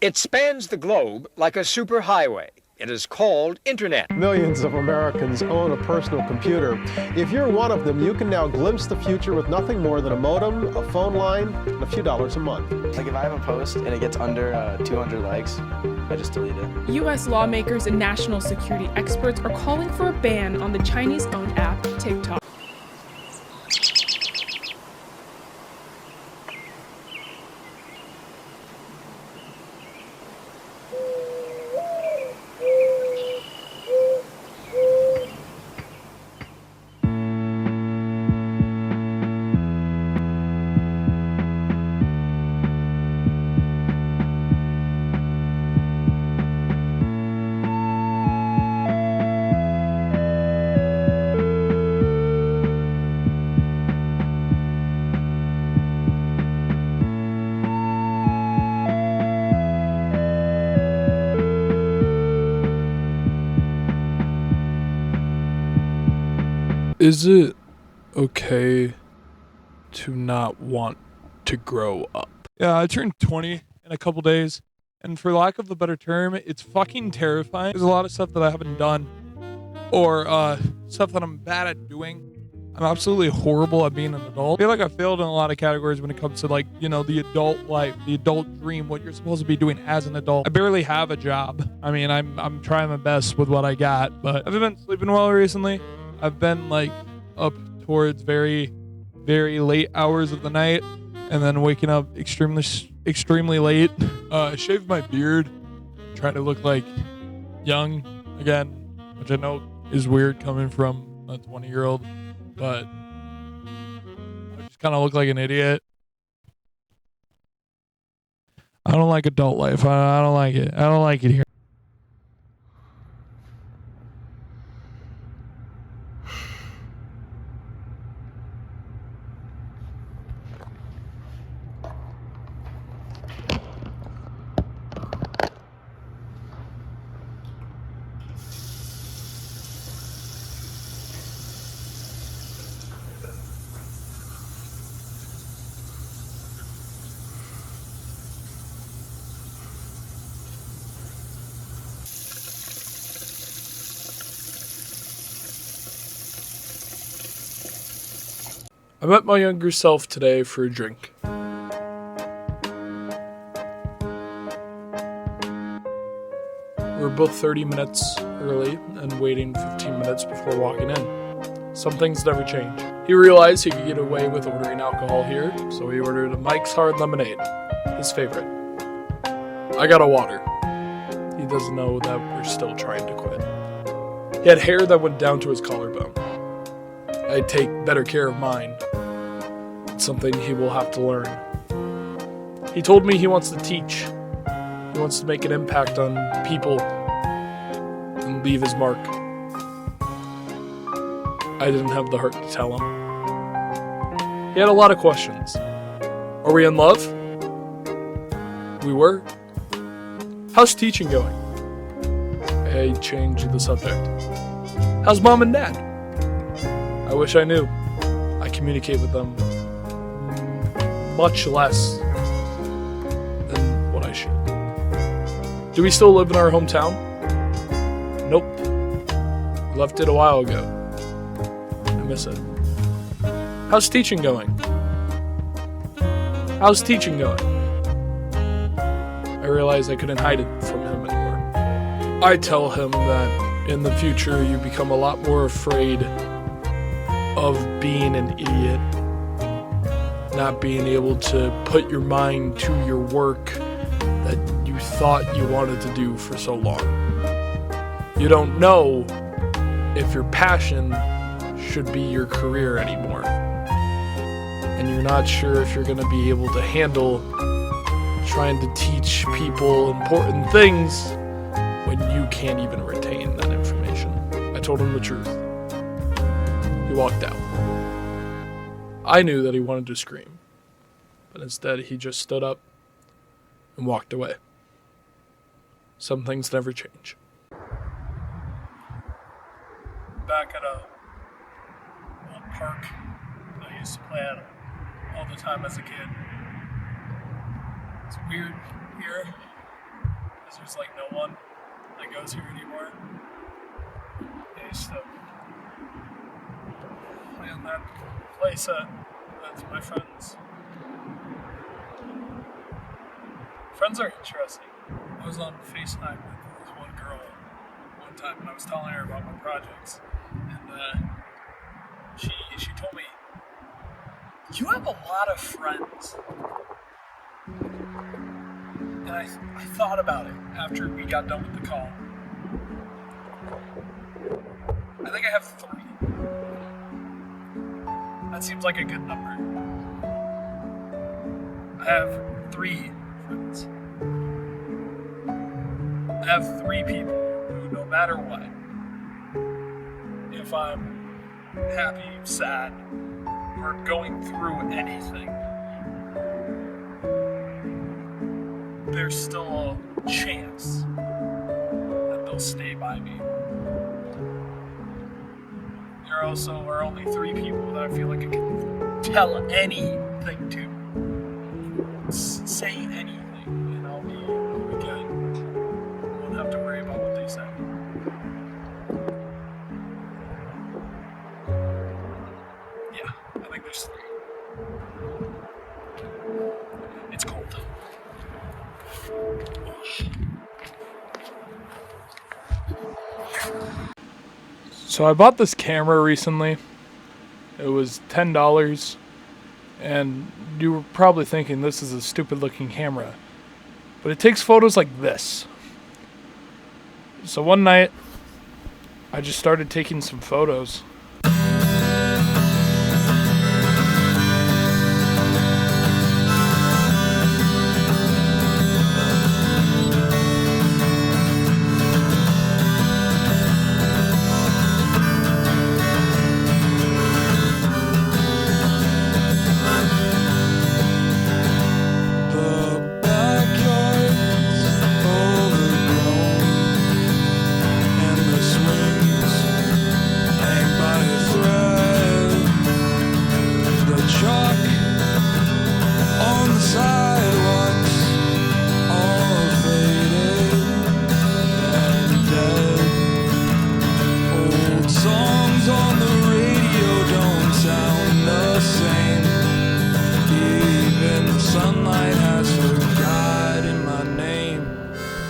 It spans the globe like a superhighway. It is called Internet. Millions of Americans own a personal computer. If you're one of them, you can now glimpse the future with nothing more than a modem, a phone line, and a few dollars a month. Like if I have a post and it gets under 200 likes, I just delete it. U.S. lawmakers and national security experts are calling for a ban on the Chinese-owned app TikTok. Is it okay to not want to grow up? Yeah, I turned 20 in a couple days, and for lack of a better term, it's fucking terrifying. There's a lot of stuff that I haven't done, or stuff that I'm bad at doing. I'm absolutely horrible at being an adult. I feel like I failed in a lot of categories when it comes to, like, you know, the adult life, the adult dream, what you're supposed to be doing as an adult. I barely have a job. I mean, I'm trying my best with what I got, but I haven't been sleeping well recently. I've been like up towards very, very late hours of the night, and then waking up extremely late. I shaved my beard, trying to look like young again, which I know is weird coming from a 20-year-old, but I just kind of look like an idiot. I don't like adult life. I don't like it. I don't like it here. I met my younger self today for a drink. We were both 30 minutes early and waiting 15 minutes before walking in. Some things never change. He realized he could get away with ordering alcohol here, so he ordered a Mike's Hard Lemonade, his favorite. I got a water. He doesn't know that we're still trying to quit. He had hair that went down to his collarbone. I take better care of mine. It's something he will have to learn. He told me he wants to teach. He wants to make an impact on people and leave his mark. I didn't have the heart to tell him. He had a lot of questions. Are we in love? We were. How's teaching going? I changed the subject. How's mom and dad? I wish I knew. I communicate with them much less than what I should. Do we still live in our hometown? Nope. Left it a while ago. I miss it. How's teaching going? How's teaching going? I realized I couldn't hide it from him anymore. I tell him that in the future you become a lot more afraid of being an idiot, not being able to put your mind to your work that you thought you wanted to do for so long. You don't know if your passion should be your career anymore. And you're not sure if you're going to be able to handle trying to teach people important things when you can't even retain that information. I told him the truth. He walked out. I knew that he wanted to scream, but instead he just stood up and walked away. Some things never change. Back at a old park that I used to play at all the time as a kid. It's weird here. there's like no one that goes here anymore. I used to play on that place that's my friends. Friends are interesting. I was on FaceTime with this one girl one time, and I was telling her about my projects, and she told me, "You have a lot of friends." And I thought about it after we got done with the call. I think I have 3. That seems like a good number. I have 3 friends. I have 3 people who, no matter what, if I'm happy, sad, or going through anything, there's still a chance that they'll stay by me. There also are only 3 people that I feel like I can tell anything to. Say anything, and I'll be good. I won't have to worry about what they say. Yeah, I think there's 3. It's cold. So I bought this camera recently. It was $10, and you were probably thinking this is a stupid looking camera, but it takes photos like this. So one night I just started taking some photos.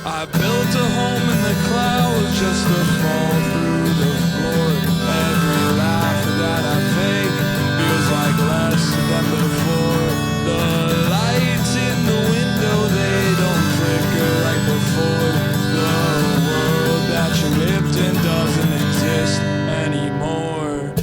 I built a home in the clouds just to fall through the floor. Every laugh that I fake feels like less than before. The lights in the window, they don't flicker like before. The world that you lived in doesn't exist anymore.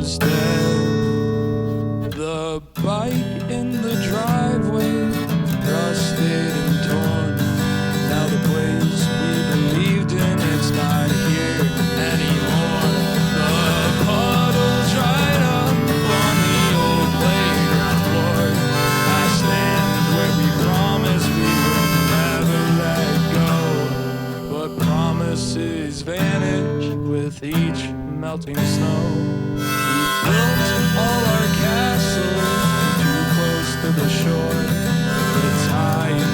is dead. The bike in the driveway, rusted and torn. Now the place we believed in, it's not here anymore. The puddles dried up on the old playground floor. I stand where we promised we would never let go, but promises vanish with each melting snow. We built all our castles too close to the shore. The tide